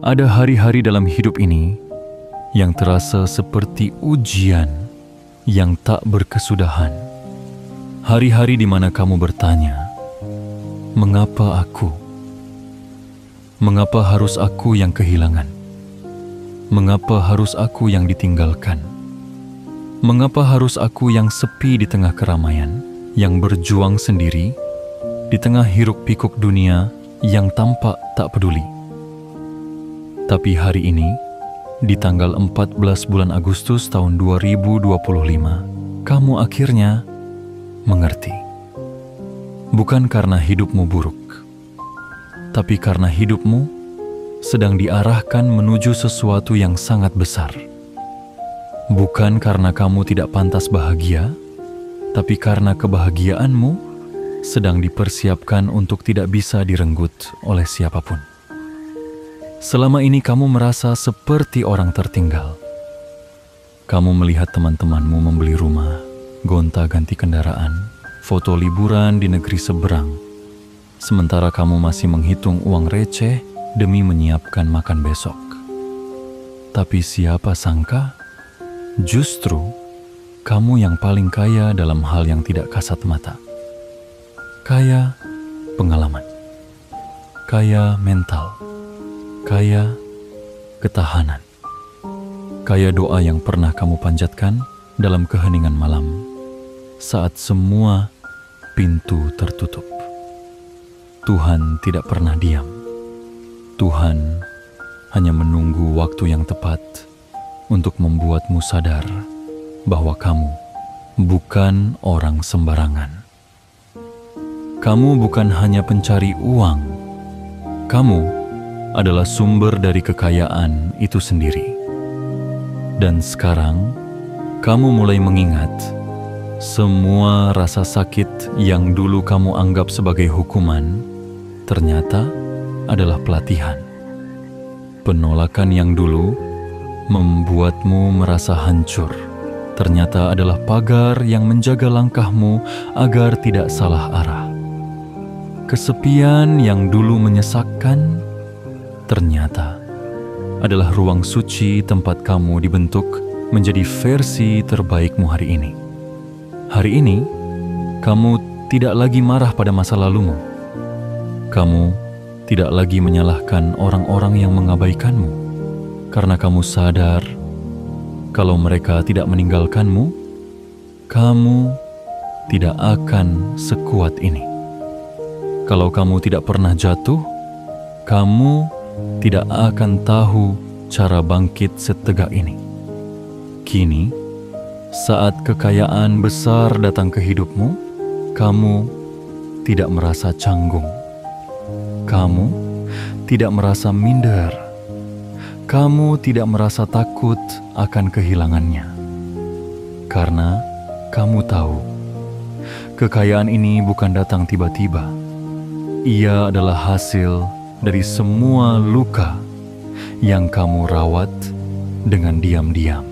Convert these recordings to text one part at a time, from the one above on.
Ada hari-hari dalam hidup ini yang terasa seperti ujian yang tak berkesudahan. Hari-hari di mana kamu bertanya, mengapa aku? Mengapa harus aku yang kehilangan? Mengapa harus aku yang ditinggalkan? Mengapa harus aku yang sepi di tengah keramaian, yang berjuang sendiri, di tengah hiruk-pikuk dunia yang tampak tak peduli? Tapi hari ini, di tanggal 14 bulan Agustus tahun 2025, kamu akhirnya mengerti. Bukan karena hidupmu buruk, tapi karena hidupmu sedang diarahkan menuju sesuatu yang sangat besar. Bukan karena kamu tidak pantas bahagia, tapi karena kebahagiaanmu sedang dipersiapkan untuk tidak bisa direnggut oleh siapapun. Selama ini kamu merasa seperti orang tertinggal. Kamu melihat teman-temanmu membeli rumah, gonta-ganti kendaraan, foto liburan di negeri seberang. Sementara kamu masih menghitung uang receh demi menyiapkan makan besok. Tapi siapa sangka, justru kamu yang paling kaya dalam hal yang tidak kasat mata. Kaya pengalaman, kaya mental, kaya ketahanan, kaya doa yang pernah kamu panjatkan dalam keheningan malam saat semua pintu tertutup. Tuhan tidak pernah diam. Tuhan hanya menunggu waktu yang tepat untuk membuatmu sadar bahwa kamu bukan orang sembarangan. Kamu bukan hanya pencari uang. Kamu adalah sumber dari kekayaan itu sendiri. Dan sekarang, kamu mulai mengingat semua rasa sakit yang dulu kamu anggap sebagai hukuman, ternyata adalah pelatihan. Penolakan yang dulu membuatmu merasa hancur, ternyata adalah pagar yang menjaga langkahmu agar tidak salah arah. Kesepian yang dulu menyesakkan, ternyata adalah ruang suci tempat kamu dibentuk menjadi versi terbaikmu hari ini. Hari ini, kamu tidak lagi marah pada masa lalumu. Kamu tidak lagi menyalahkan orang-orang yang mengabaikanmu, karena kamu sadar kalau mereka tidak meninggalkanmu, kamu tidak akan sekuat ini. Kalau kamu tidak pernah jatuh, kamu tidak akan tahu cara bangkit setegak ini. Kini, saat kekayaan besar datang ke hidupmu, kamu tidak merasa canggung. Kamu tidak merasa minder. Kamu tidak merasa takut akan kehilangannya. Karena kamu tahu, kekayaan ini bukan datang tiba-tiba. Ia adalah hasil dari semua luka yang kamu rawat dengan diam-diam.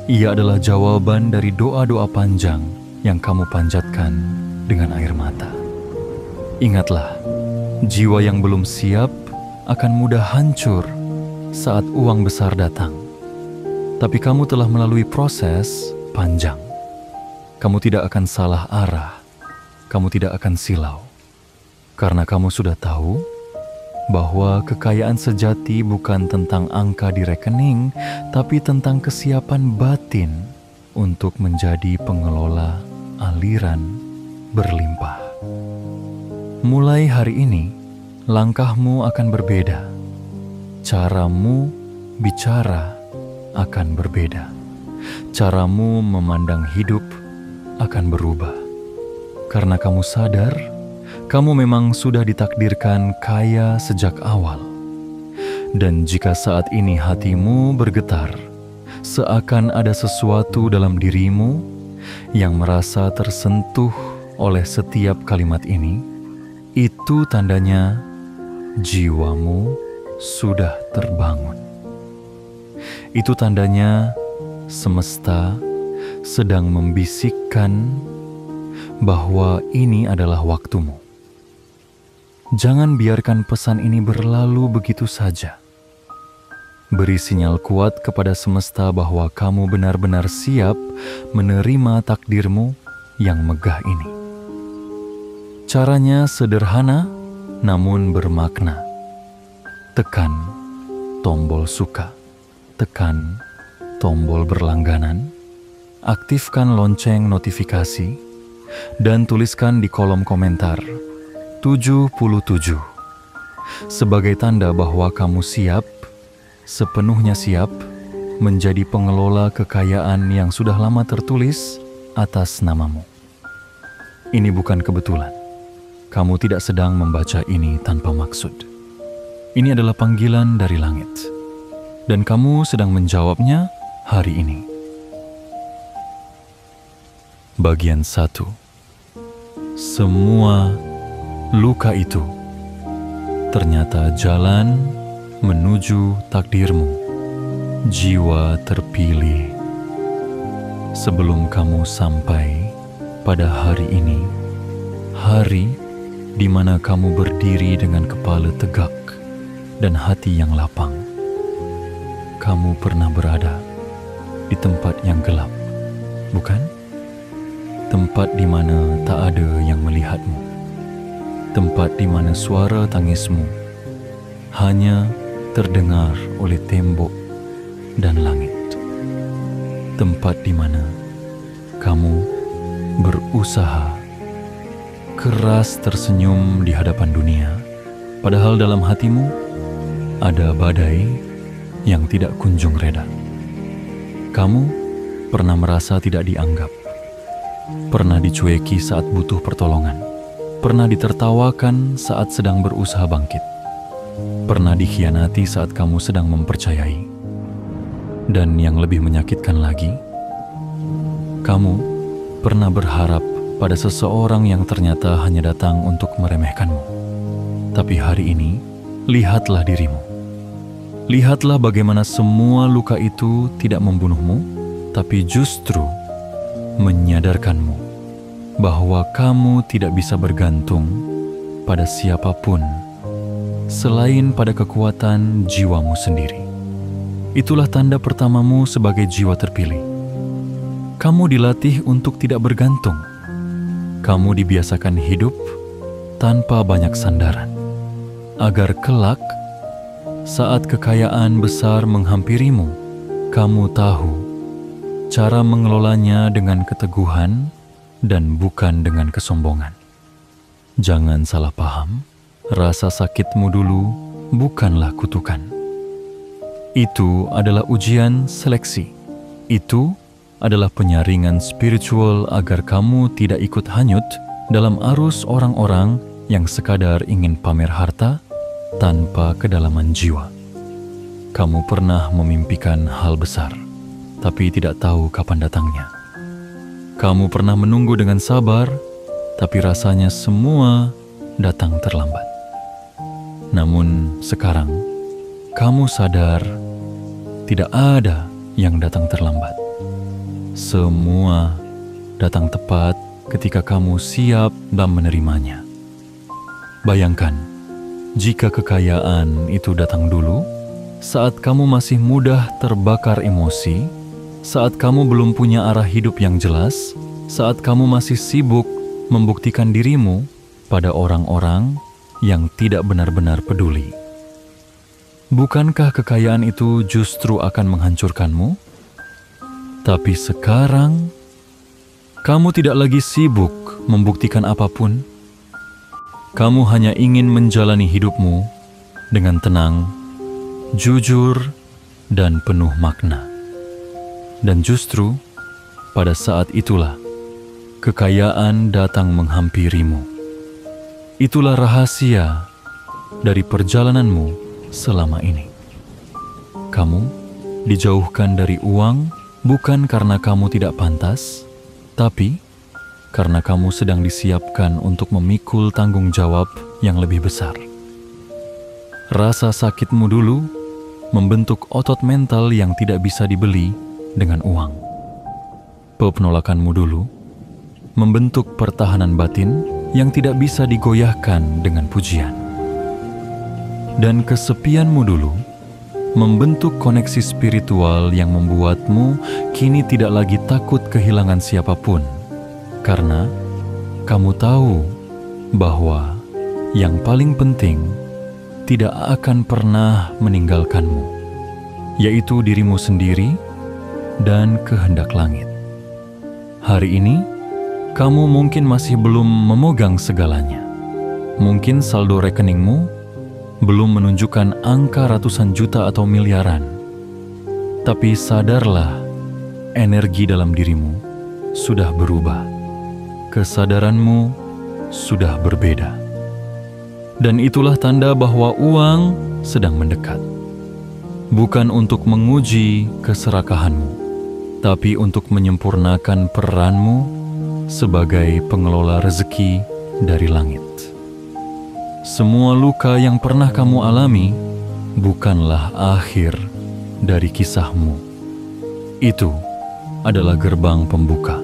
Ia adalah jawaban dari doa-doa panjang yang kamu panjatkan dengan air mata. Ingatlah, jiwa yang belum siap akan mudah hancur saat uang besar datang. Tapi kamu telah melalui proses panjang. Kamu tidak akan salah arah. Kamu tidak akan silau. Karena kamu sudah tahu bahwa kekayaan sejati bukan tentang angka di rekening, tapi tentang kesiapan batin untuk menjadi pengelola aliran berlimpah. Mulai hari ini, langkahmu akan berbeda. Caramu bicara akan berbeda. Caramu memandang hidup akan berubah. Karena kamu sadar, kamu memang sudah ditakdirkan kaya sejak awal. Dan jika saat ini hatimu bergetar, seakan ada sesuatu dalam dirimu yang merasa tersentuh oleh setiap kalimat ini, itu tandanya jiwamu sudah terbangun. Itu tandanya semesta sedang membisikkan bahwa ini adalah waktumu. Jangan biarkan pesan ini berlalu begitu saja. Beri sinyal kuat kepada semesta bahwa kamu benar-benar siap menerima takdirmu yang megah ini. Caranya sederhana namun bermakna. Tekan tombol suka, tekan tombol berlangganan, aktifkan lonceng notifikasi, dan tuliskan di kolom komentar 77 sebagai tanda bahwa kamu siap, sepenuhnya siap menjadi pengelola kekayaan yang sudah lama tertulis atas namamu. Ini bukan kebetulan. Kamu tidak sedang membaca ini tanpa maksud. Ini adalah panggilan dari langit, dan kamu sedang menjawabnya hari ini. Bagian 1. Semua luka itu ternyata jalan menuju takdirmu, jiwa terpilih. Sebelum kamu sampai pada hari ini, hari di mana kamu berdiri dengan kepala tegak dan hati yang lapang, kamu pernah berada di tempat yang gelap, bukan? Tempat di mana tak ada yang melihatmu, tempat di mana suara tangismu hanya terdengar oleh tembok dan langit. Tempat di mana kamu berusaha keras tersenyum di hadapan dunia, padahal dalam hatimu ada badai yang tidak kunjung reda. Kamu pernah merasa tidak dianggap, pernah dicueki saat butuh pertolongan, pernah ditertawakan saat sedang berusaha bangkit, pernah dikhianati saat kamu sedang mempercayai. Dan yang lebih menyakitkan lagi, kamu pernah berharap pada seseorang yang ternyata hanya datang untuk meremehkanmu. Tapi hari ini, lihatlah dirimu. Lihatlah bagaimana semua luka itu tidak membunuhmu, tapi justru menyadarkanmu bahwa kamu tidak bisa bergantung pada siapapun selain pada kekuatan jiwamu sendiri. Itulah tanda pertamamu sebagai jiwa terpilih. Kamu dilatih untuk tidak bergantung. Kamu dibiasakan hidup tanpa banyak sandaran, agar kelak saat kekayaan besar menghampirimu, kamu tahu cara mengelolanya dengan keteguhan dan bukan dengan kesombongan. Jangan salah paham, rasa sakitmu dulu bukanlah kutukan. Itu adalah ujian seleksi. Itu adalah penyaringan spiritual agar kamu tidak ikut hanyut dalam arus orang-orang yang sekadar ingin pamer harta tanpa kedalaman jiwa. Kamu pernah memimpikan hal besar, tapi tidak tahu kapan datangnya. Kamu pernah menunggu dengan sabar, tapi rasanya semua datang terlambat. Namun sekarang, kamu sadar tidak ada yang datang terlambat. Semua datang tepat ketika kamu siap dan menerimanya. Bayangkan, jika kekayaan itu datang dulu, saat kamu masih mudah terbakar emosi, saat kamu belum punya arah hidup yang jelas, saat kamu masih sibuk membuktikan dirimu pada orang-orang yang tidak benar-benar peduli. Bukankah kekayaan itu justru akan menghancurkanmu? Tapi sekarang, kamu tidak lagi sibuk membuktikan apapun. Kamu hanya ingin menjalani hidupmu dengan tenang, jujur, dan penuh makna. Dan justru pada saat itulah kekayaan datang menghampirimu. Itulah rahasia dari perjalananmu selama ini. Kamu dijauhkan dari uang bukan karena kamu tidak pantas, tapi karena kamu sedang disiapkan untuk memikul tanggung jawab yang lebih besar. Rasa sakitmu dulu membentuk otot mental yang tidak bisa dibeli dengan uang. Penolakanmu dulu membentuk pertahanan batin yang tidak bisa digoyahkan dengan pujian. Dan kesepianmu dulu membentuk koneksi spiritual yang membuatmu kini tidak lagi takut kehilangan siapapun, karena kamu tahu bahwa yang paling penting tidak akan pernah meninggalkanmu, yaitu dirimu sendiri dan kehendak langit. Hari ini, kamu mungkin masih belum memegang segalanya. Mungkin saldo rekeningmu belum menunjukkan angka ratusan juta atau miliaran. Tapi sadarlah, energi dalam dirimu sudah berubah. Kesadaranmu sudah berbeda. Dan itulah tanda bahwa uang sedang mendekat. Bukan untuk menguji keserakahanmu, tapi untuk menyempurnakan peranmu sebagai pengelola rezeki dari langit. Semua luka yang pernah kamu alami bukanlah akhir dari kisahmu. Itu adalah gerbang pembuka.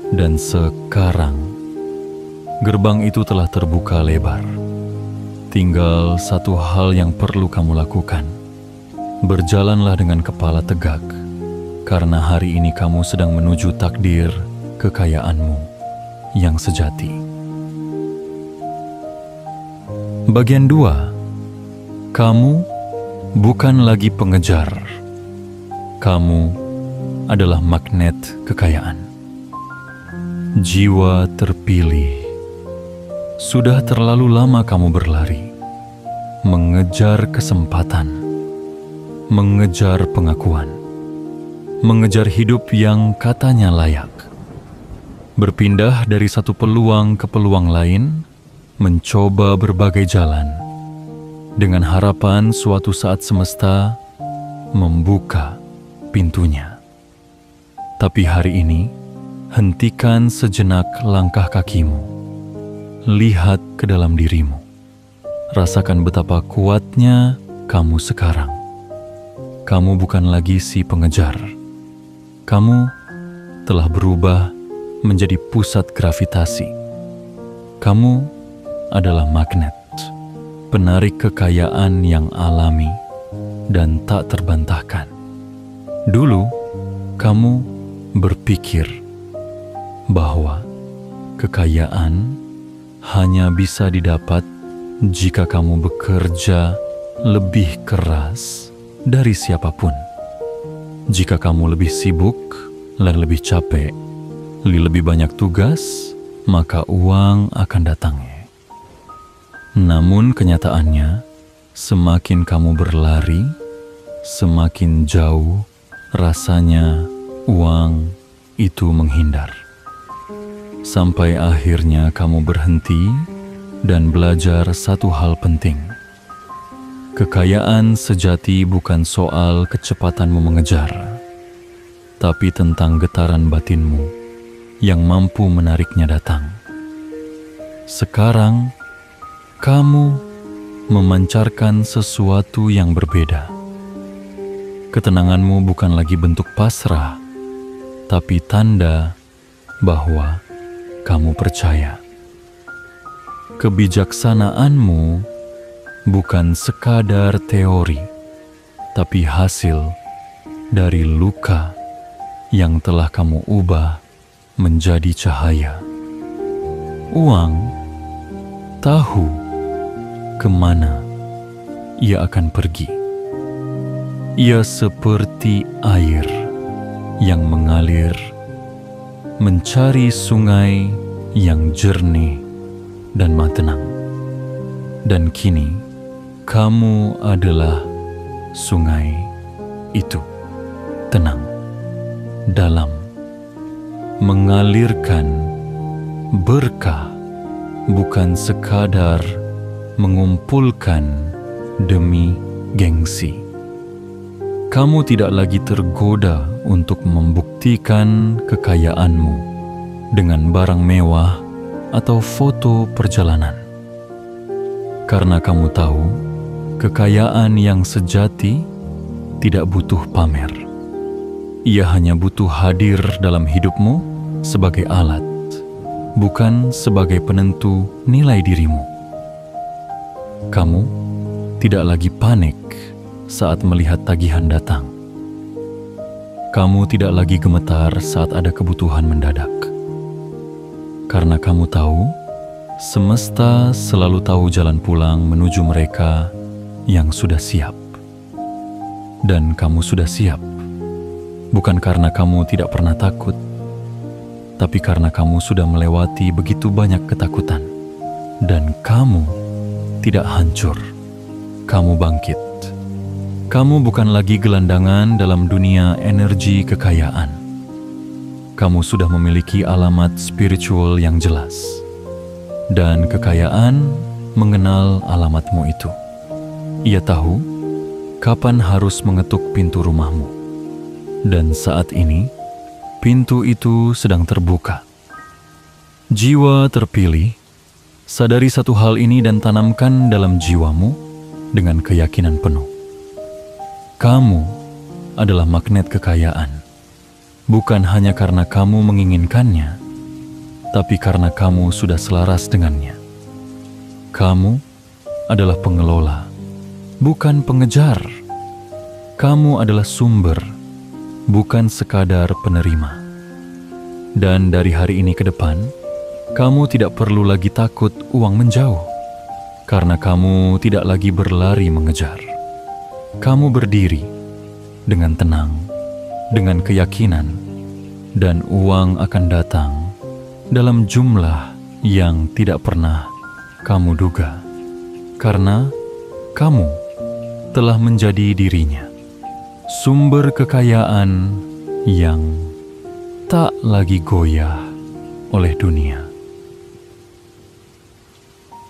Dan sekarang, gerbang itu telah terbuka lebar. Tinggal satu hal yang perlu kamu lakukan. Berjalanlah dengan kepala tegak, karena hari ini kamu sedang menuju takdir kekayaanmu yang sejati. Bagian 2. Kamu bukan lagi pengejar. Kamu adalah magnet kekayaan. Jiwa terpilih. Sudah terlalu lama kamu berlari, mengejar kesempatan, mengejar pengakuan, mengejar hidup yang katanya layak. Berpindah dari satu peluang ke peluang lain, mencoba berbagai jalan, dengan harapan suatu saat semesta membuka pintunya. Tapi hari ini, hentikan sejenak langkah kakimu. Lihat ke dalam dirimu. Rasakan betapa kuatnya kamu sekarang. Kamu bukan lagi si pengejar. Kamu telah berubah menjadi pusat gravitasi. Kamu adalah magnet, penarik kekayaan yang alami dan tak terbantahkan. Dulu, kamu berpikir bahwa kekayaan hanya bisa didapat jika kamu bekerja lebih keras dari siapapun. Jika kamu lebih sibuk dan lebih capek, lebih banyak tugas, maka uang akan datangnya. Namun kenyataannya, semakin kamu berlari, semakin jauh rasanya uang itu menghindar. Sampai akhirnya kamu berhenti dan belajar satu hal penting. Kekayaan sejati bukan soal kecepatanmu mengejar, tapi tentang getaran batinmu yang mampu menariknya datang. Sekarang, kamu memancarkan sesuatu yang berbeda. Ketenanganmu bukan lagi bentuk pasrah, tapi tanda bahwa kamu percaya. Kebijaksanaanmu bukan sekadar teori, tapi hasil dari luka yang telah kamu ubah menjadi cahaya. Uang tahu kemana ia akan pergi. Ia seperti air yang mengalir, mencari sungai yang jernih dan tenang. Dan kini, kamu adalah sungai itu, tenang, dalam, mengalirkan berkah, bukan sekadar mengumpulkan demi gengsi. Kamu tidak lagi tergoda untuk membuktikan kekayaanmu dengan barang mewah atau foto perjalanan. Karena kamu tahu, kekayaan yang sejati tidak butuh pamer. Ia hanya butuh hadir dalam hidupmu sebagai alat, bukan sebagai penentu nilai dirimu. Kamu tidak lagi panik saat melihat tagihan datang. Kamu tidak lagi gemetar saat ada kebutuhan mendadak. Karena kamu tahu, semesta selalu tahu jalan pulang menuju mereka yang sudah siap. Dan kamu sudah siap, bukan karena kamu tidak pernah takut, tapi karena kamu sudah melewati begitu banyak ketakutan. Dan kamu tidak hancur, kamu bangkit. Kamu bukan lagi gelandangan dalam dunia energi kekayaan. Kamu sudah memiliki alamat spiritual yang jelas. Dan kekayaan mengenal alamatmu itu. Ia tahu kapan harus mengetuk pintu rumahmu. Dan saat ini, pintu itu sedang terbuka. Jiwa terpilih, sadari satu hal ini dan tanamkan dalam jiwamu dengan keyakinan penuh. Kamu adalah magnet kekayaan, bukan hanya karena kamu menginginkannya, tapi karena kamu sudah selaras dengannya. Kamu adalah pengelola, bukan pengejar. Kamu adalah sumber, bukan sekadar penerima. Dan dari hari ini ke depan, kamu tidak perlu lagi takut uang menjauh, karena kamu tidak lagi berlari mengejar. Kamu berdiri dengan tenang, dengan keyakinan, dan uang akan datang dalam jumlah yang tidak pernah kamu duga, karena kamu telah menjadi dirinya, sumber kekayaan yang tak lagi goyah oleh dunia.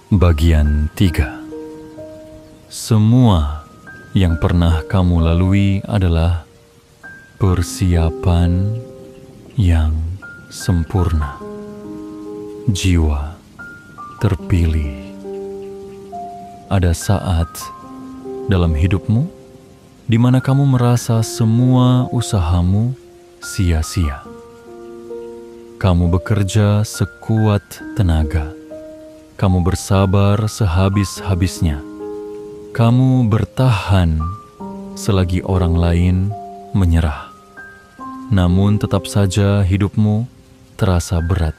Bagian 3. Semua yang pernah kamu lalui adalah persiapan yang sempurna. Jiwa terpilih. Ada saat dalam hidupmu di mana kamu merasa semua usahamu sia-sia. Kamu bekerja sekuat tenaga. Kamu bersabar sehabis-habisnya. Kamu bertahan selagi orang lain menyerah. Namun tetap saja hidupmu terasa berat.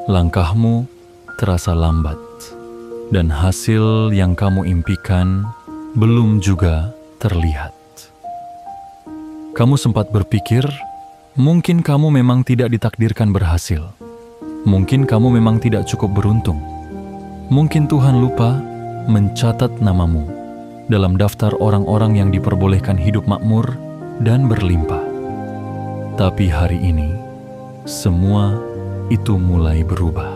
Langkahmu terasa lambat. Dan hasil yang kamu impikan belum juga terlihat. Kamu sempat berpikir, mungkin kamu memang tidak ditakdirkan berhasil. Mungkin kamu memang tidak cukup beruntung. Mungkin Tuhan lupa mencatat namamu dalam daftar orang-orang yang diperbolehkan hidup makmur dan berlimpah. Tapi hari ini, semua itu mulai berubah.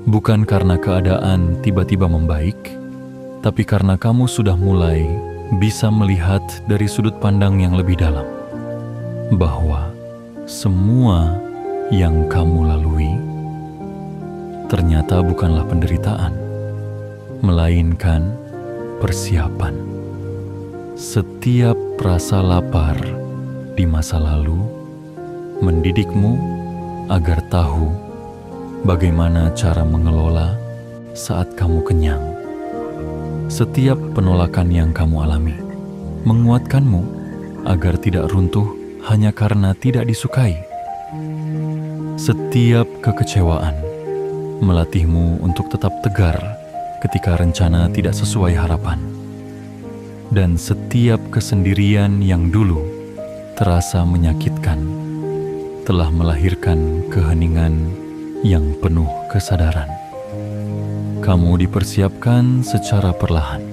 Bukan karena keadaan tiba-tiba membaik, tapi karena kamu sudah mulai bisa melihat dari sudut pandang yang lebih dalam, bahwa semua yang kamu lalui ternyata bukanlah penderitaan, melainkan persiapan. Setiap rasa lapar di masa lalu mendidikmu agar tahu bagaimana cara mengelola saat kamu kenyang. Setiap penolakan yang kamu alami menguatkanmu agar tidak runtuh hanya karena tidak disukai. Setiap kekecewaan melatihmu untuk tetap tegar ketika rencana tidak sesuai harapan. Dan setiap kesendirian yang dulu terasa menyakitkan telah melahirkan keheningan yang penuh kesadaran. Kamu dipersiapkan secara perlahan,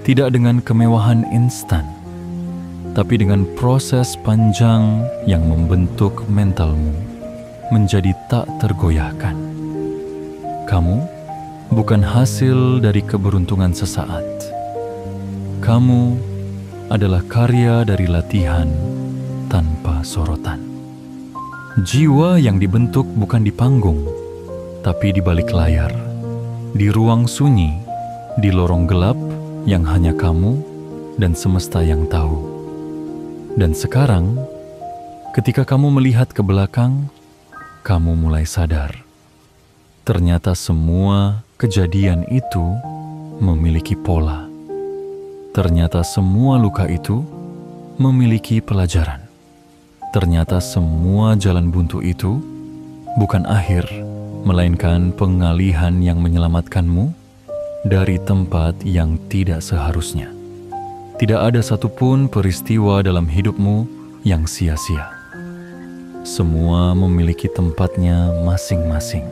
tidak dengan kemewahan instan, tapi dengan proses panjang yang membentuk mentalmu menjadi tak tergoyahkan. Kamu bukan hasil dari keberuntungan sesaat. Kamu adalah karya dari latihan tanpa sorotan. Jiwa yang dibentuk bukan di panggung, tapi di balik layar, di ruang sunyi, di lorong gelap yang hanya kamu dan semesta yang tahu. Dan sekarang, ketika kamu melihat ke belakang, kamu mulai sadar. Ternyata semua kejadian itu memiliki pola. Ternyata semua luka itu memiliki pelajaran. Ternyata semua jalan buntu itu bukan akhir, melainkan pengalihan yang menyelamatkanmu dari tempat yang tidak seharusnya. Tidak ada satupun peristiwa dalam hidupmu yang sia-sia. Semua memiliki tempatnya masing-masing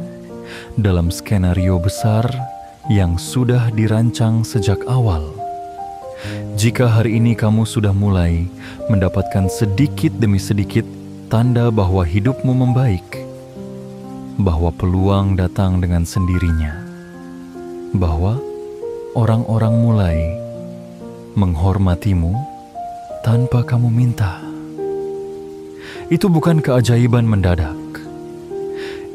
dalam skenario besar yang sudah dirancang sejak awal. Jika hari ini kamu sudah mulai mendapatkan sedikit demi sedikit tanda bahwa hidupmu membaik, bahwa peluang datang dengan sendirinya, bahwa orang-orang mulai menghormatimu tanpa kamu minta, itu bukan keajaiban mendadak.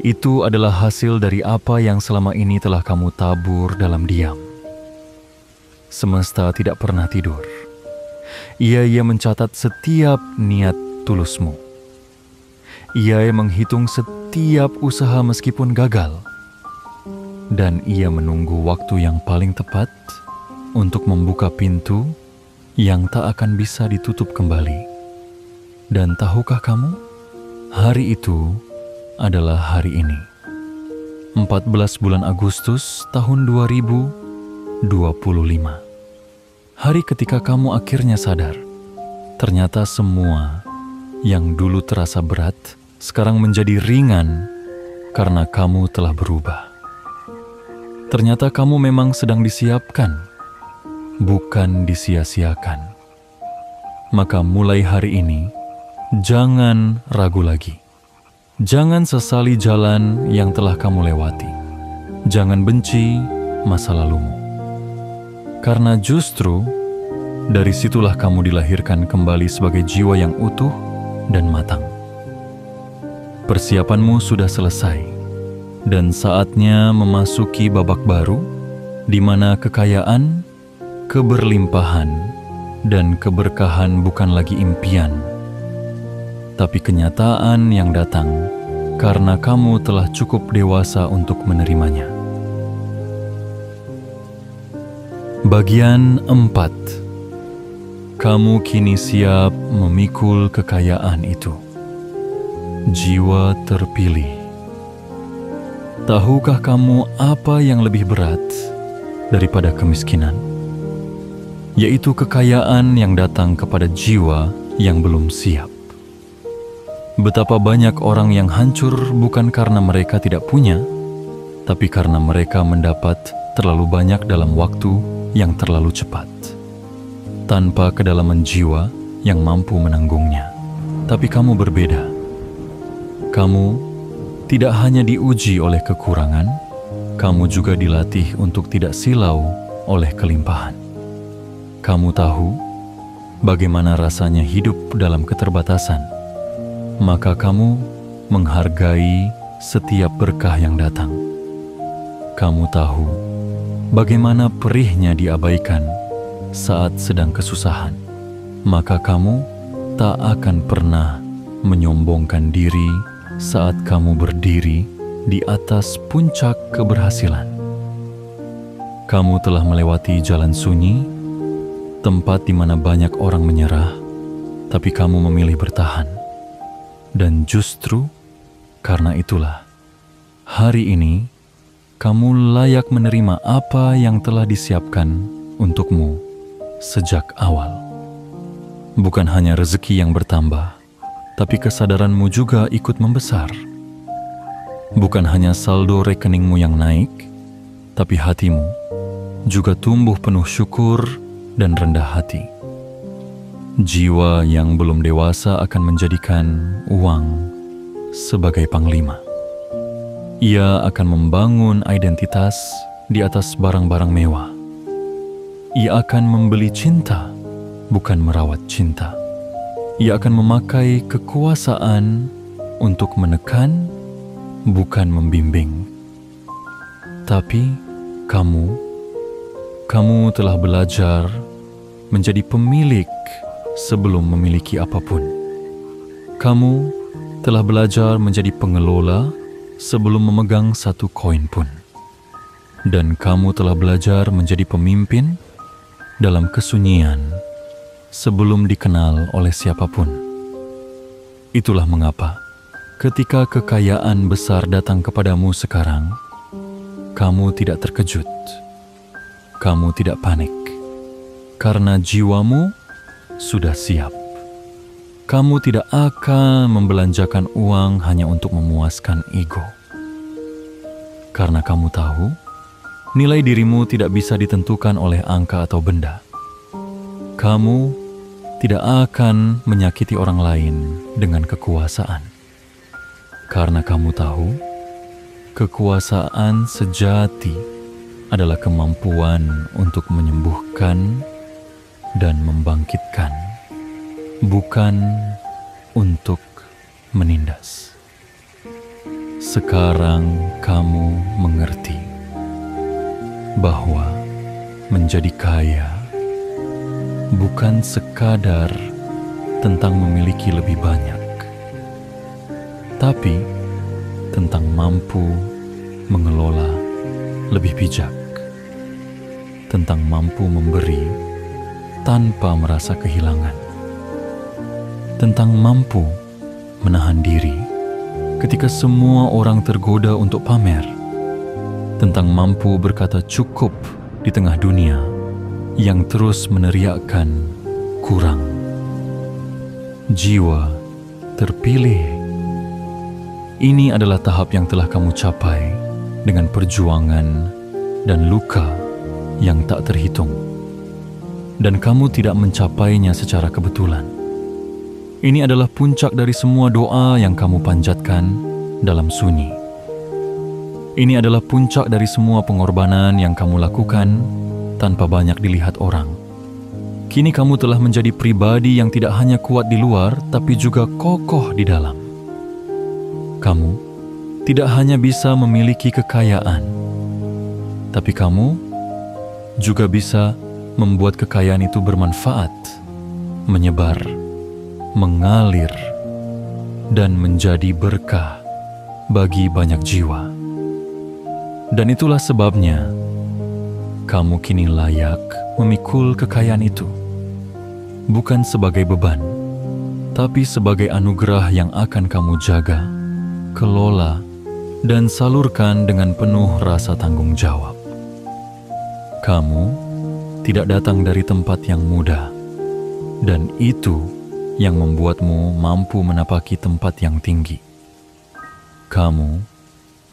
Itu adalah hasil dari apa yang selama ini telah kamu tabur dalam diam. Semesta tidak pernah tidur. Ia mencatat setiap niat tulusmu. Ia menghitung setiap usaha meskipun gagal. Dan ia menunggu waktu yang paling tepat untuk membuka pintu yang tak akan bisa ditutup kembali. Dan tahukah kamu, hari itu adalah hari ini. 14 bulan Agustus tahun 2025. Hari ketika kamu akhirnya sadar, ternyata semua yang dulu terasa berat sekarang menjadi ringan karena kamu telah berubah. Ternyata kamu memang sedang disiapkan, bukan disia-siakan. Maka mulai hari ini, jangan ragu lagi. Jangan sesali jalan yang telah kamu lewati. Jangan benci masa lalumu. Karena justru dari situlah kamu dilahirkan kembali sebagai jiwa yang utuh dan matang. Persiapanmu sudah selesai, dan saatnya memasuki babak baru di mana kekayaan, keberlimpahan, dan keberkahan bukan lagi impian, tapi kenyataan yang datang karena kamu telah cukup dewasa untuk menerimanya. Bagian 4. Kamu kini siap memikul kekayaan itu. Jiwa terpilih. Tahukah kamu apa yang lebih berat daripada kemiskinan? Yaitu kekayaan yang datang kepada jiwa yang belum siap. Betapa banyak orang yang hancur bukan karena mereka tidak punya, tapi karena mereka mendapat terlalu banyak dalam waktu yang terlalu cepat, tanpa kedalaman jiwa yang mampu menanggungnya. Tapi kamu berbeda. Kamu tidak hanya diuji oleh kekurangan, kamu juga dilatih untuk tidak silau oleh kelimpahan. Kamu tahu bagaimana rasanya hidup dalam keterbatasan, maka kamu menghargai setiap berkah yang datang. Kamu tahu bagaimana perihnya diabaikan saat sedang kesusahan, maka kamu tak akan pernah menyombongkan diri saat kamu berdiri di atas puncak keberhasilan. Kamu telah melewati jalan sunyi, tempat di mana banyak orang menyerah, tapi kamu memilih bertahan. Dan justru karena itulah, hari ini kamu layak menerima apa yang telah disiapkan untukmu sejak awal. Bukan hanya rezeki yang bertambah, tapi kesadaranmu juga ikut membesar. Bukan hanya saldo rekeningmu yang naik, tapi hatimu juga tumbuh penuh syukur dan rendah hati. Jiwa yang belum dewasa akan menjadikan uang sebagai panglima. Ia akan membangun identitas di atas barang-barang mewah. Ia akan membeli cinta, bukan merawat cinta. Ia akan memakai kekuasaan untuk menekan, bukan membimbing. Tapi kamu telah belajar menjadi pemilik sebelum memiliki apapun. Kamu telah belajar menjadi pengelola sebelum memegang satu koin pun. Dan kamu telah belajar menjadi pemimpin dalam kesunyian sebelum dikenal oleh siapapun. Itulah mengapa ketika kekayaan besar datang kepadamu sekarang, kamu tidak terkejut, kamu tidak panik, karena jiwamu sudah siap. Kamu tidak akan membelanjakan uang hanya untuk memuaskan ego. Karena kamu tahu, nilai dirimu tidak bisa ditentukan oleh angka atau benda. Kamu tidak akan menyakiti orang lain dengan kekuasaan. Karena kamu tahu, kekuasaan sejati adalah kemampuan untuk menyembuhkan dan membangkitkan, bukan untuk menindas. Sekarang kamu mengerti bahwa menjadi kaya bukan sekadar tentang memiliki lebih banyak, tapi tentang mampu mengelola lebih bijak, tentang mampu memberi tanpa merasa kehilangan, tentang mampu menahan diri ketika semua orang tergoda untuk pamer, tentang mampu berkata cukup di tengah dunia yang terus meneriakkan kurang. Jiwa terpilih. Ini adalah tahap yang telah kamu capai dengan perjuangan dan luka yang tak terhitung. Dan kamu tidak mencapainya secara kebetulan. Ini adalah puncak dari semua doa yang kamu panjatkan dalam sunyi. Ini adalah puncak dari semua pengorbanan yang kamu lakukan tanpa banyak dilihat orang. Kini kamu telah menjadi pribadi yang tidak hanya kuat di luar, tapi juga kokoh di dalam. Kamu tidak hanya bisa memiliki kekayaan, tapi kamu juga bisa membuat kekayaan itu bermanfaat, menyebar, mengalir, dan menjadi berkah bagi banyak jiwa. Dan itulah sebabnya kamu kini layak memikul kekayaan itu, bukan sebagai beban, tapi sebagai anugerah yang akan kamu jaga, kelola, dan salurkan dengan penuh rasa tanggung jawab. Kamu tidak datang dari tempat yang mudah, dan itu yang membuatmu mampu menapaki tempat yang tinggi. Kamu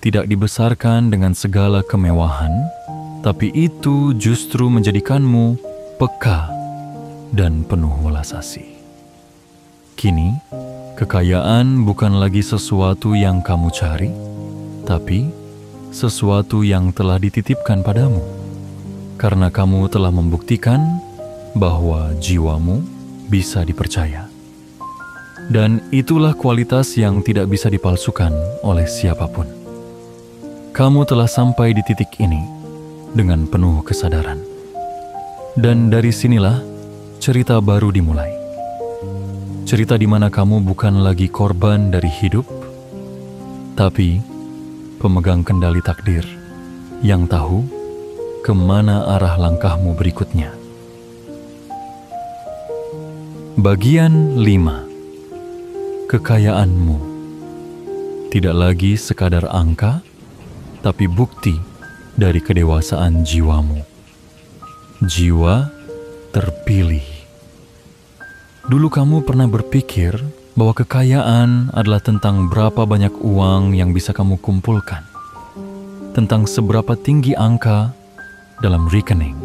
tidak dibesarkan dengan segala kemewahan, tapi itu justru menjadikanmu peka dan penuh welas asih. Kini, kekayaan bukan lagi sesuatu yang kamu cari, tapi sesuatu yang telah dititipkan padamu, karena kamu telah membuktikan bahwa jiwamu bisa dipercaya. Dan itulah kualitas yang tidak bisa dipalsukan oleh siapapun. Kamu telah sampai di titik ini dengan penuh kesadaran. Dan dari sinilah cerita baru dimulai. Cerita di mana kamu bukan lagi korban dari hidup, tapi pemegang kendali takdir yang tahu kemana arah langkahmu berikutnya. Bagian 5. Kekayaanmu tidak lagi sekadar angka, tapi bukti dari kedewasaan jiwamu. Jiwa terpilih. Dulu kamu pernah berpikir bahwa kekayaan adalah tentang berapa banyak uang yang bisa kamu kumpulkan, tentang seberapa tinggi angka dalam rekening,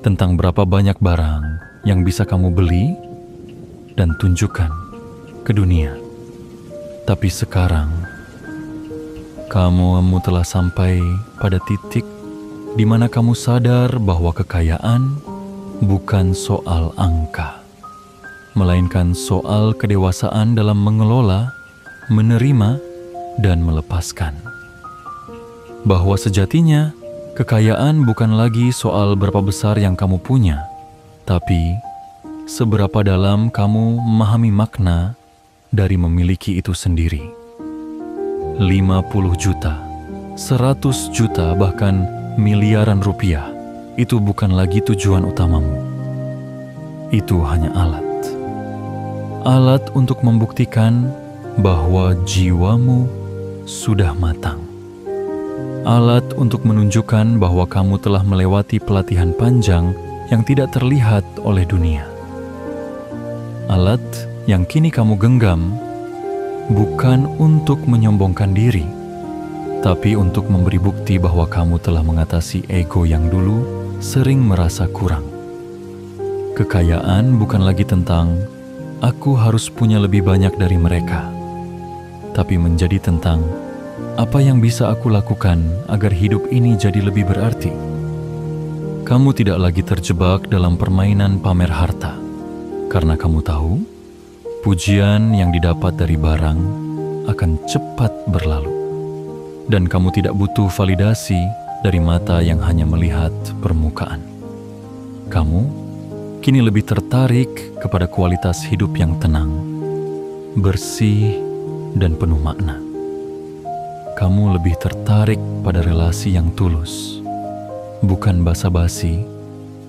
tentang berapa banyak barang yang bisa kamu beli dan tunjukkan ke dunia. Tapi sekarang, kamu telah sampai pada titik di mana kamu sadar bahwa kekayaan bukan soal angka, melainkan soal kedewasaan dalam mengelola, menerima, dan melepaskan. Bahwa sejatinya, kekayaan bukan lagi soal berapa besar yang kamu punya, tapi seberapa dalam kamu memahami makna dari memiliki itu sendiri. 50 juta, 100 juta, bahkan miliaran rupiah itu bukan lagi tujuan utamamu. Itu hanya alat. Alat untuk membuktikan bahwa jiwamu sudah matang. Alat untuk menunjukkan bahwa kamu telah melewati pelatihan panjang yang tidak terlihat oleh dunia. Alat yang kini kamu genggam bukan untuk menyombongkan diri, tapi untuk memberi bukti bahwa kamu telah mengatasi ego yang dulu sering merasa kurang. Kekayaan bukan lagi tentang aku harus punya lebih banyak dari mereka, tapi menjadi tentang apa yang bisa aku lakukan agar hidup ini jadi lebih berarti. Kamu tidak lagi terjebak dalam permainan pamer harta, karena kamu tahu pujian yang didapat dari barang akan cepat berlalu. Dan kamu tidak butuh validasi dari mata yang hanya melihat permukaan. Kamu kini lebih tertarik kepada kualitas hidup yang tenang, bersih, dan penuh makna. Kamu lebih tertarik pada relasi yang tulus, bukan basa-basi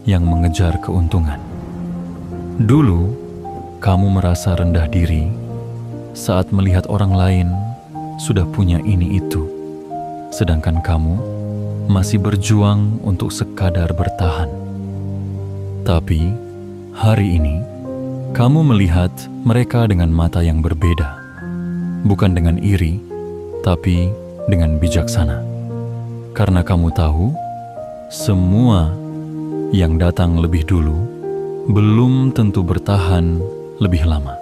yang mengejar keuntungan. Dulu, kamu merasa rendah diri saat melihat orang lain sudah punya ini itu, sedangkan kamu masih berjuang untuk sekadar bertahan. Tapi, hari ini, kamu melihat mereka dengan mata yang berbeda, bukan dengan iri, tapi dengan bijaksana. Karena kamu tahu, semua yang datang lebih dulu belum tentu bertahan lebih lama.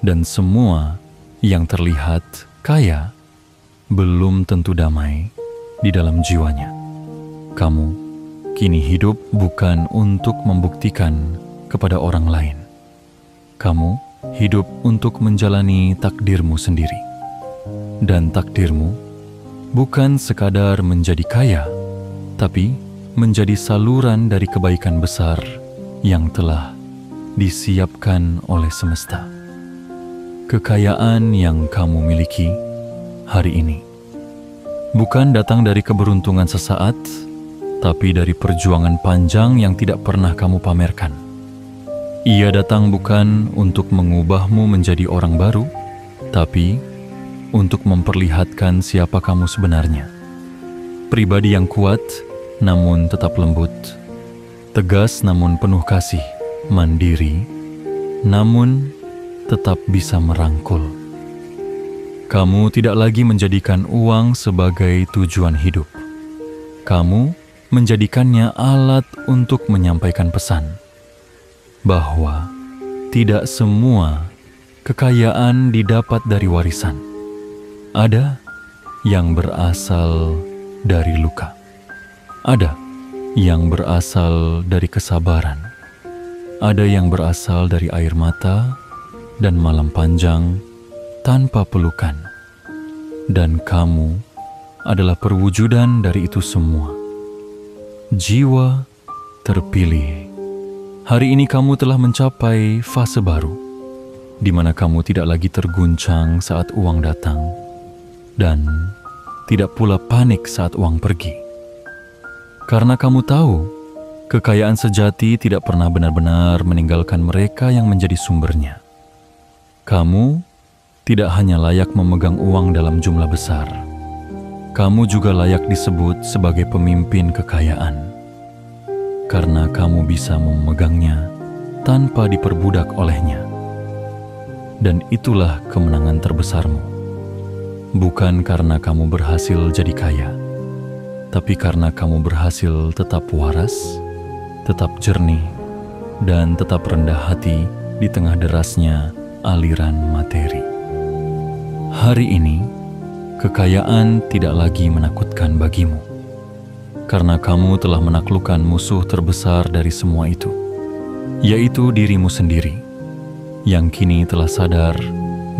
Dan semua yang terlihat kaya belum tentu damai di dalam jiwanya. Kamu kini hidup bukan untuk membuktikan kepada orang lain. Kamu hidup untuk menjalani takdirmu sendiri. Dan takdirmu bukan sekadar menjadi kaya, tapi menjadi saluran dari kebaikan besar yang telah disiapkan oleh semesta. Kekayaan yang kamu miliki hari ini bukan datang dari keberuntungan sesaat, tapi dari perjuangan panjang yang tidak pernah kamu pamerkan. Ia datang bukan untuk mengubahmu menjadi orang baru, tapi untuk memperlihatkan siapa kamu sebenarnya. Pribadi yang kuat, namun tetap lembut. Tegas namun penuh kasih. Mandiri, namun tetap bisa merangkul. Kamu tidak lagi menjadikan uang sebagai tujuan hidup. Kamu menjadikannya alat untuk menyampaikan pesan bahwa tidak semua kekayaan didapat dari warisan. Ada yang berasal dari luka. Ada yang berasal dari kesabaran. Ada yang berasal dari air mata dan malam panjang tanpa pelukan. Dan kamu adalah perwujudan dari itu semua. Jiwa terpilih. Hari ini kamu telah mencapai fase baru, di mana kamu tidak lagi terguncang saat uang datang, dan tidak pula panik saat uang pergi. Karena kamu tahu, kekayaan sejati tidak pernah benar-benar meninggalkan mereka yang menjadi sumbernya. Kamu tidak hanya layak memegang uang dalam jumlah besar, kamu juga layak disebut sebagai pemimpin kekayaan. Karena kamu bisa memegangnya tanpa diperbudak olehnya. Dan itulah kemenangan terbesarmu. Bukan karena kamu berhasil jadi kaya, tapi karena kamu berhasil tetap waras, tetap jernih, dan tetap rendah hati di tengah derasnya aliran materi. Hari ini, kekayaan tidak lagi menakutkan bagimu, karena kamu telah menaklukkan musuh terbesar dari semua itu, yaitu dirimu sendiri, yang kini telah sadar,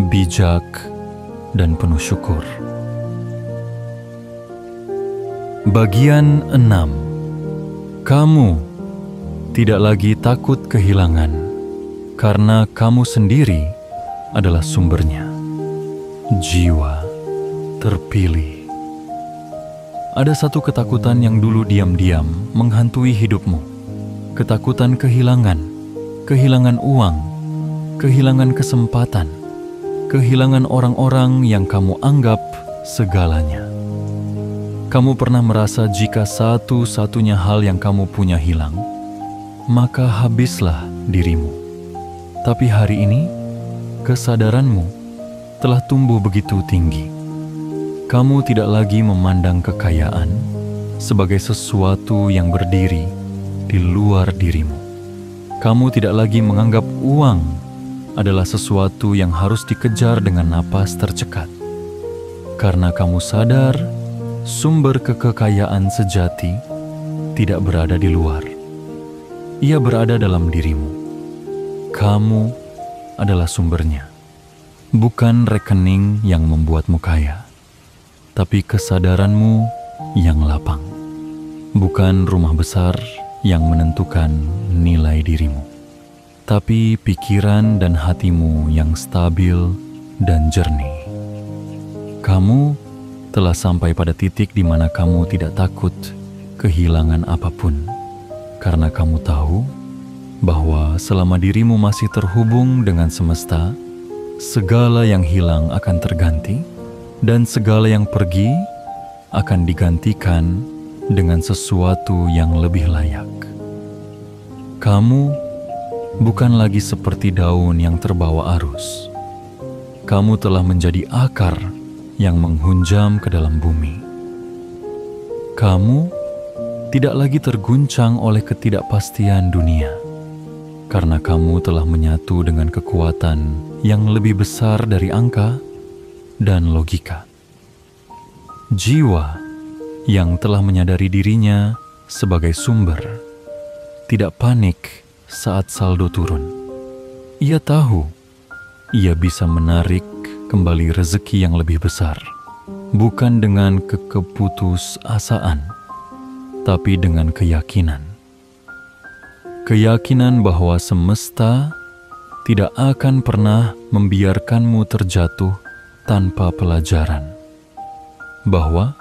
bijak, dan penuh syukur. Bagian 6. Kamu tidak lagi takut kehilangan, karena kamu sendiri adalah sumbernya. Jiwa terpilih. Ada satu ketakutan yang dulu diam-diam menghantui hidupmu. Ketakutan kehilangan, kehilangan uang, kehilangan kesempatan, kehilangan orang-orang yang kamu anggap segalanya. Kamu pernah merasa jika satu-satunya hal yang kamu punya hilang, maka habislah dirimu. Tapi hari ini, kesadaranmu telah tumbuh begitu tinggi. Kamu tidak lagi memandang kekayaan sebagai sesuatu yang berdiri di luar dirimu. Kamu tidak lagi menganggap uang adalah sesuatu yang harus dikejar dengan napas tercekat. Karena kamu sadar, sumber kekayaan sejati tidak berada di luar. Ia berada dalam dirimu. Kamu adalah sumbernya. Bukan rekening yang membuatmu kaya, tapi kesadaranmu yang lapang. Bukan rumah besar yang menentukan nilai dirimu, tapi pikiran dan hatimu yang stabil dan jernih. Kamu telah sampai pada titik di mana kamu tidak takut kehilangan apapun, karena kamu tahu bahwa selama dirimu masih terhubung dengan semesta, segala yang hilang akan terganti, dan segala yang pergi akan digantikan dengan sesuatu yang lebih layak. Kamu bukan lagi seperti daun yang terbawa arus. Kamu telah menjadi akar yang menghunjam ke dalam bumi. Kamu tidak lagi terguncang oleh ketidakpastian dunia, karena kamu telah menyatu dengan kekuatan yang lebih besar dari angka dan logika. Jiwa yang telah menyadari dirinya sebagai sumber tidak panik saat saldo turun. Ia tahu ia bisa menarik kembali rezeki yang lebih besar, bukan dengan keputusasaan, tapi dengan keyakinan. Keyakinan bahwa semesta tidak akan pernah membiarkanmu terjatuh tanpa pelajaran, bahwa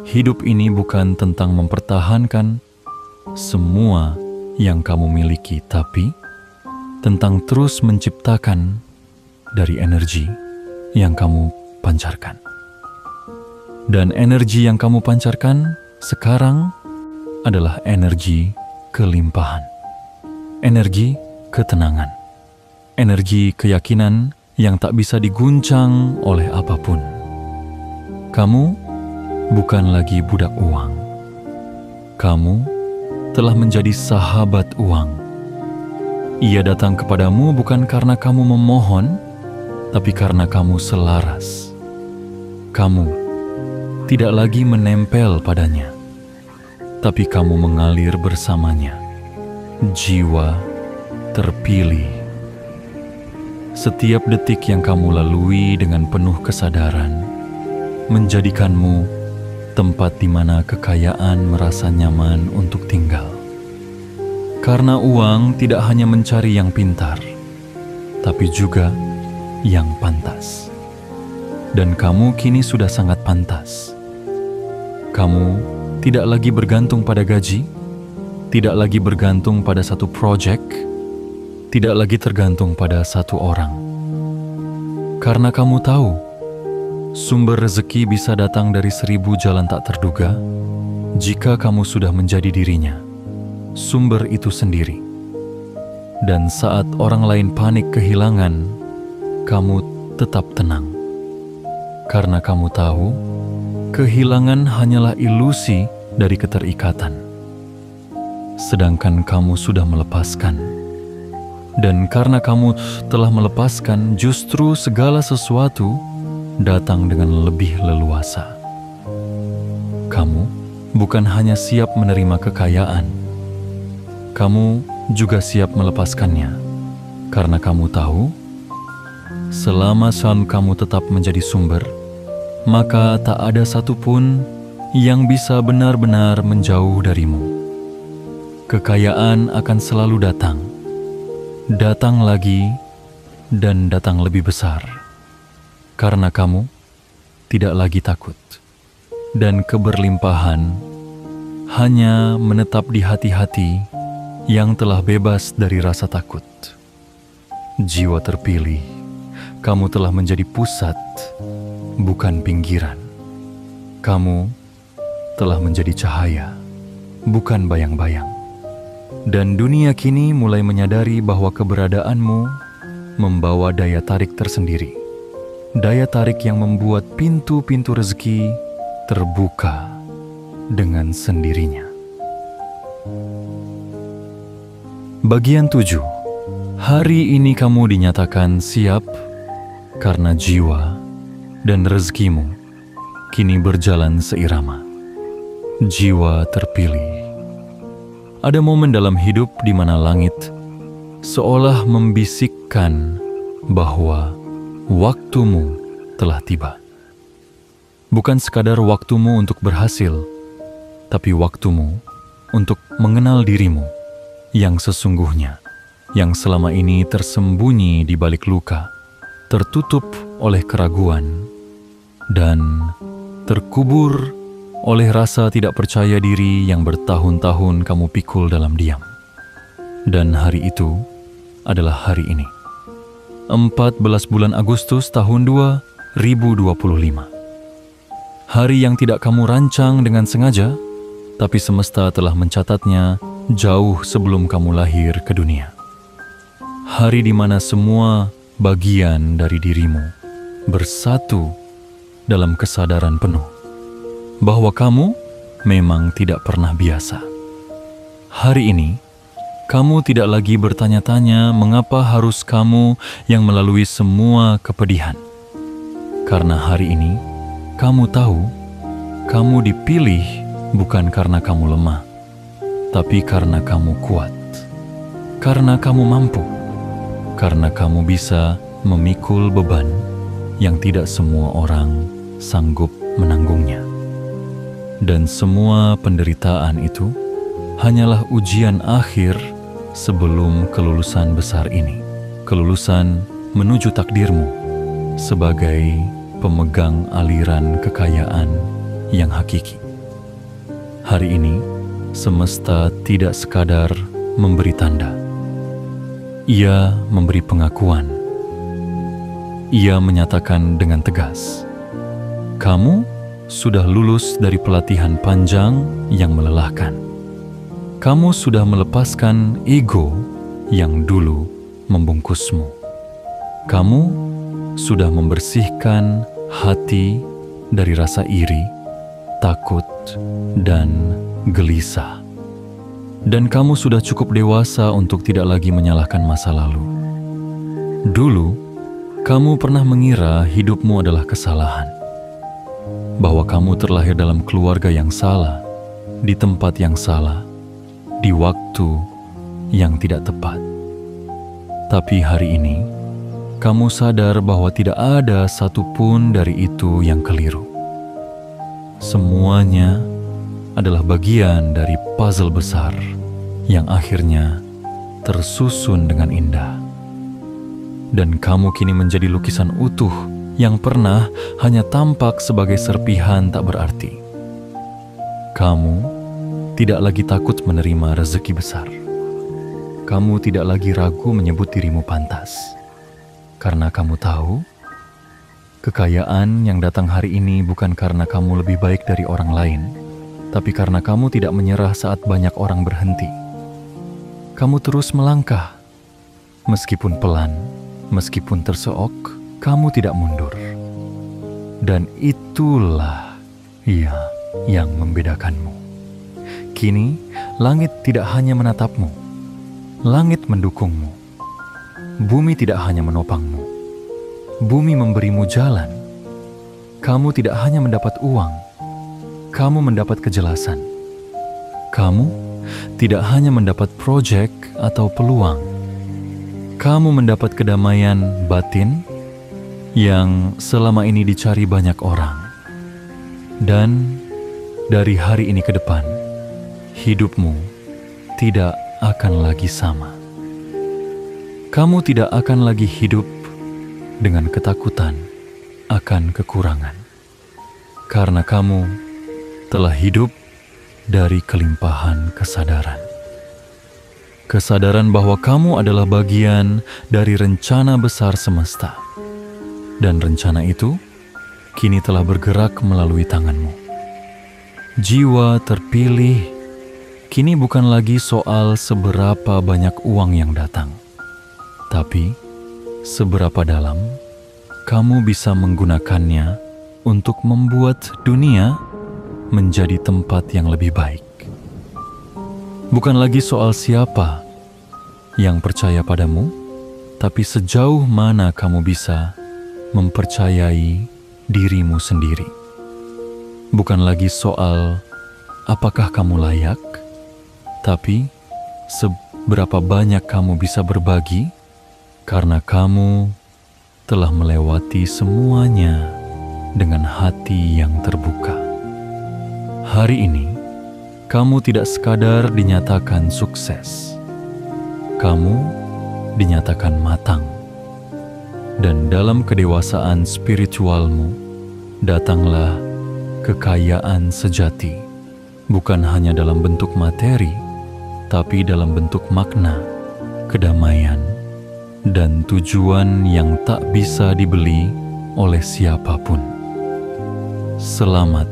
hidup ini bukan tentang mempertahankan semua yang kamu miliki, tapi tentang terus menciptakan dari energi yang kamu pancarkan. Dan energi yang kamu pancarkan sekarang adalah energi kelimpahan, energi ketenangan, energi keyakinan yang tak bisa diguncang oleh apapun. Kamu bukan lagi budak uang. Kamu telah menjadi sahabat uang. Ia datang kepadamu bukan karena kamu memohon, tapi karena kamu selaras. Kamu tidak lagi menempel padanya, tapi kamu mengalir bersamanya. Jiwa terpilih. Setiap detik yang kamu lalui dengan penuh kesadaran menjadikanmu tempat di mana kekayaan merasa nyaman untuk tinggal. Karena uang tidak hanya mencari yang pintar, tapi juga yang pantas. Dan kamu kini sudah sangat pantas. Kamu tidak lagi bergantung pada gaji, tidak lagi bergantung pada satu proyek, tidak lagi tergantung pada satu orang. Karena kamu tahu, sumber rezeki bisa datang dari 1000 jalan tak terduga jika kamu sudah menjadi dirinya, sumber itu sendiri. Dan saat orang lain panik kehilangan, kamu tetap tenang. Karena kamu tahu, kehilangan hanyalah ilusi dari keterikatan. Sedangkan kamu sudah melepaskan. Dan karena kamu telah melepaskan, justru segala sesuatu datang dengan lebih leluasa. Kamu bukan hanya siap menerima kekayaan, kamu juga siap melepaskannya. Karena kamu tahu, selama kamu tetap menjadi sumber, maka tak ada satupun yang bisa benar-benar menjauh darimu. Kekayaan akan selalu datang. Datang lagi, dan datang lebih besar, karena kamu tidak lagi takut. dan keberlimpahan hanya menetap di hati-hati yang telah bebas dari rasa takut. Jiwa terpilih, kamu telah menjadi pusat, bukan pinggiran. Kamu telah menjadi cahaya, bukan bayang-bayang. Dan dunia kini mulai menyadari bahwa keberadaanmu membawa daya tarik tersendiri. Daya tarik yang membuat pintu-pintu rezeki terbuka dengan sendirinya. Bagian 7. Hari ini kamu dinyatakan siap karena jiwa dan rezekimu kini berjalan seirama. Jiwa terpilih. Ada momen dalam hidup di mana langit seolah membisikkan bahwa waktumu telah tiba. Bukan sekadar waktumu untuk berhasil, tapi waktumu untuk mengenal dirimu yang sesungguhnya, yang selama ini tersembunyi di balik luka, tertutup oleh keraguan, dan terkubur oleh rasa tidak percaya diri yang bertahun-tahun kamu pikul dalam diam. Dan hari itu adalah hari ini. 14 bulan Agustus tahun 2025. Hari yang tidak kamu rancang dengan sengaja, tapi semesta telah mencatatnya jauh sebelum kamu lahir ke dunia. Hari di mana semua bagian dari dirimu bersatu dalam kesadaran penuh bahwa kamu memang tidak pernah biasa. Hari ini, kamu tidak lagi bertanya-tanya mengapa harus kamu yang melalui semua kepedihan. Karena hari ini, kamu tahu, kamu dipilih bukan karena kamu lemah, tapi karena kamu kuat. Karena kamu mampu. Karena kamu bisa memikul beban yang tidak semua orang sanggup menanggungnya. Dan semua penderitaan itu hanyalah ujian akhir sebelum kelulusan besar ini. Kelulusan menuju takdirmu sebagai pemegang aliran kekayaan yang hakiki. Hari ini, semesta tidak sekadar memberi tanda. Ia memberi pengakuan. Ia menyatakan dengan tegas, kamu sudah lulus dari pelatihan panjang yang melelahkan. Kamu sudah melepaskan ego yang dulu membungkusmu. Kamu sudah membersihkan hati dari rasa iri, takut, dan gelisah. Dan kamu sudah cukup dewasa untuk tidak lagi menyalahkan masa lalu. Dulu, kamu pernah mengira hidupmu adalah kesalahan. Bahwa kamu terlahir dalam keluarga yang salah, di tempat yang salah, di waktu yang tidak tepat. Tapi hari ini, kamu sadar bahwa tidak ada satupun dari itu yang keliru. Semuanya adalah bagian dari puzzle besar yang akhirnya tersusun dengan indah. Dan kamu kini menjadi lukisan utuh yang pernah hanya tampak sebagai serpihan tak berarti. Kamu tidak lagi takut menerima rezeki besar. Kamu tidak lagi ragu menyebut dirimu pantas. Karena kamu tahu, kekayaan yang datang hari ini bukan karena kamu lebih baik dari orang lain, tapi karena kamu tidak menyerah saat banyak orang berhenti. Kamu terus melangkah, meskipun pelan, meskipun terseok, kamu tidak mundur. Dan itulah yang membedakanmu. Kini, langit tidak hanya menatapmu, langit mendukungmu. Bumi tidak hanya menopangmu, bumi memberimu jalan. Kamu tidak hanya mendapat uang, kamu mendapat kejelasan. Kamu tidak hanya mendapat proyek atau peluang. Kamu mendapat kedamaian batin yang selama ini dicari banyak orang. Dan dari hari ini ke depan, hidupmu tidak akan lagi sama. Kamu tidak akan lagi hidup dengan ketakutan akan kekurangan. Karena kamu telah hidup dari kelimpahan kesadaran. Kesadaran bahwa kamu adalah bagian dari rencana besar semesta. Dan rencana itu kini telah bergerak melalui tanganmu. Jiwa terpilih kini bukan lagi soal seberapa banyak uang yang datang, tapi seberapa dalam kamu bisa menggunakannya untuk membuat dunia menjadi tempat yang lebih baik. Bukan lagi soal siapa yang percaya padamu, tapi sejauh mana kamu bisa mempercayai dirimu sendiri. Bukan lagi soal apakah kamu layak, tapi seberapa banyak kamu bisa berbagi karena kamu telah melewati semuanya dengan hati yang terbuka. Hari ini, kamu tidak sekadar dinyatakan sukses. Kamu dinyatakan matang. Dan dalam kedewasaan spiritualmu, datanglah kekayaan sejati, bukan hanya dalam bentuk materi, tapi dalam bentuk makna, kedamaian, dan tujuan yang tak bisa dibeli oleh siapapun. Selamat,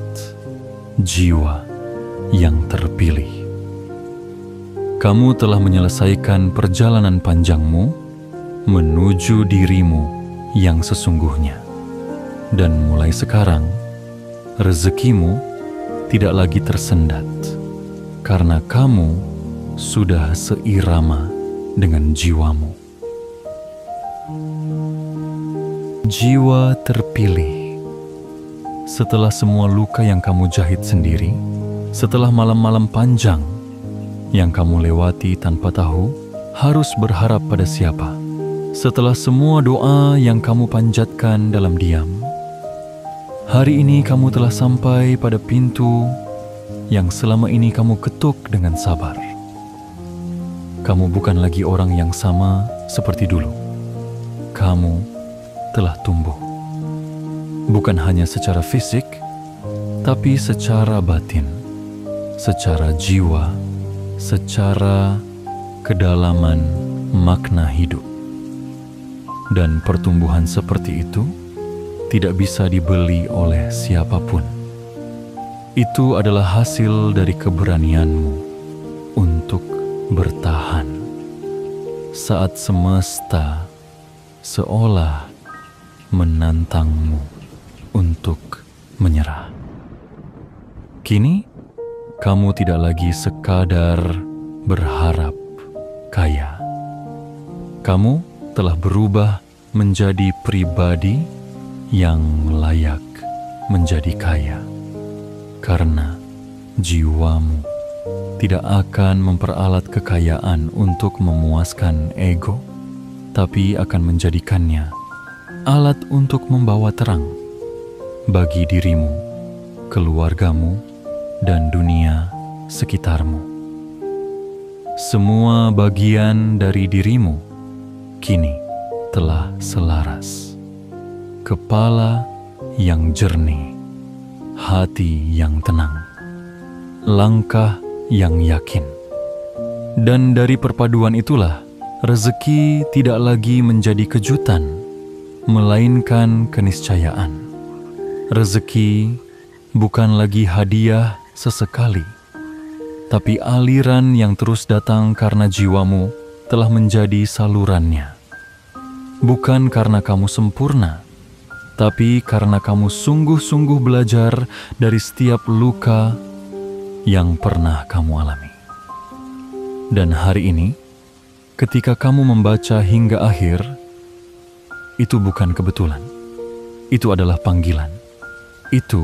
jiwa yang terpilih. Kamu telah menyelesaikan perjalanan panjangmu menuju dirimu yang sesungguhnya. Dan mulai sekarang, rezekimu tidak lagi tersendat, karena kamu sudah seirama dengan jiwamu. Jiwa terpilih. Setelah semua luka yang kamu jahit sendiri, setelah malam-malam panjang yang kamu lewati tanpa tahu harus berharap pada siapa, setelah semua doa yang kamu panjatkan dalam diam, hari ini kamu telah sampai pada pintu yang selama ini kamu ketuk dengan sabar. Kamu bukan lagi orang yang sama seperti dulu. Kamu telah tumbuh. Bukan hanya secara fisik, tapi secara batin, secara jiwa, secara kedalaman makna hidup. Dan pertumbuhan seperti itu tidak bisa dibeli oleh siapapun. Itu adalah hasil dari keberanianmu untuk bertahan saat semesta seolah menantangmu untuk menyerah. Kini, kamu tidak lagi sekadar berharap kaya. Kamu telah berubah menjadi pribadi yang layak menjadi kaya, karena jiwamu tidak akan memperalat kekayaan untuk memuaskan ego, tapi akan menjadikannya alat untuk membawa terang bagi dirimu, keluargamu, dan dunia sekitarmu. Semua bagian dari dirimu kini telah selaras. Kepala yang jernih, hati yang tenang, langkah yang yakin. Dan dari perpaduan itulah, rezeki tidak lagi menjadi kejutan, melainkan keniscayaan. Rezeki bukan lagi hadiah sesekali, tapi aliran yang terus datang karena jiwamu telah menjadi salurannya. Bukan karena kamu sempurna, tapi karena kamu sungguh-sungguh belajar dari setiap luka yang pernah kamu alami. Dan hari ini, ketika kamu membaca hingga akhir, itu bukan kebetulan. Itu adalah panggilan. Itu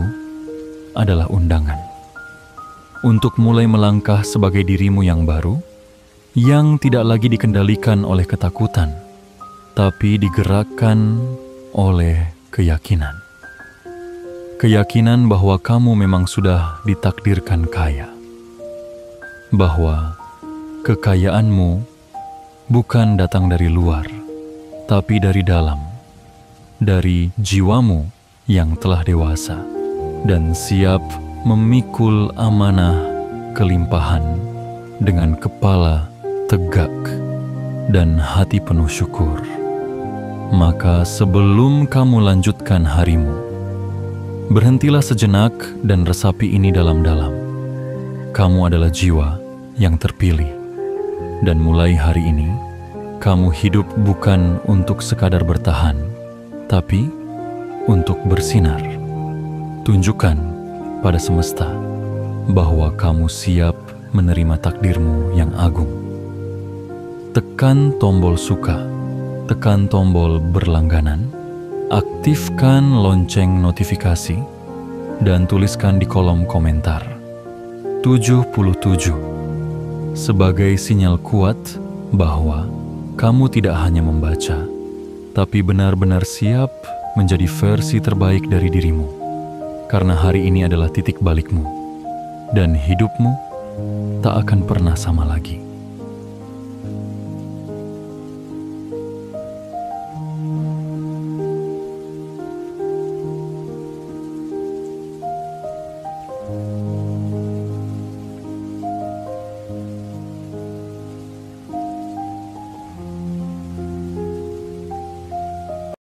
adalah undangan untuk mulai melangkah sebagai dirimu yang baru, yang tidak lagi dikendalikan oleh ketakutan, tapi digerakkan oleh keyakinan. Keyakinan bahwa kamu memang sudah ditakdirkan kaya. Bahwa kekayaanmu bukan datang dari luar, tapi dari dalam, dari jiwamu yang telah dewasa dan siap memikul amanah kelimpahan dengan kepala tegak dan hati penuh syukur. Maka sebelum kamu lanjutkan harimu, berhentilah sejenak dan resapi ini dalam-dalam. Kamu adalah jiwa yang terpilih, dan mulai hari ini, kamu hidup bukan untuk sekadar bertahan, tapi untuk bersinar. Tunjukkan pada semesta bahwa kamu siap menerima takdirmu yang agung. Tekan tombol suka, tekan tombol berlangganan, aktifkan lonceng notifikasi, dan tuliskan di kolom komentar 77 sebagai sinyal kuat bahwa kamu tidak hanya membaca, tapi benar-benar siap menjadi versi terbaik dari dirimu. Karena hari ini adalah titik balikmu, dan hidupmu tak akan pernah sama lagi.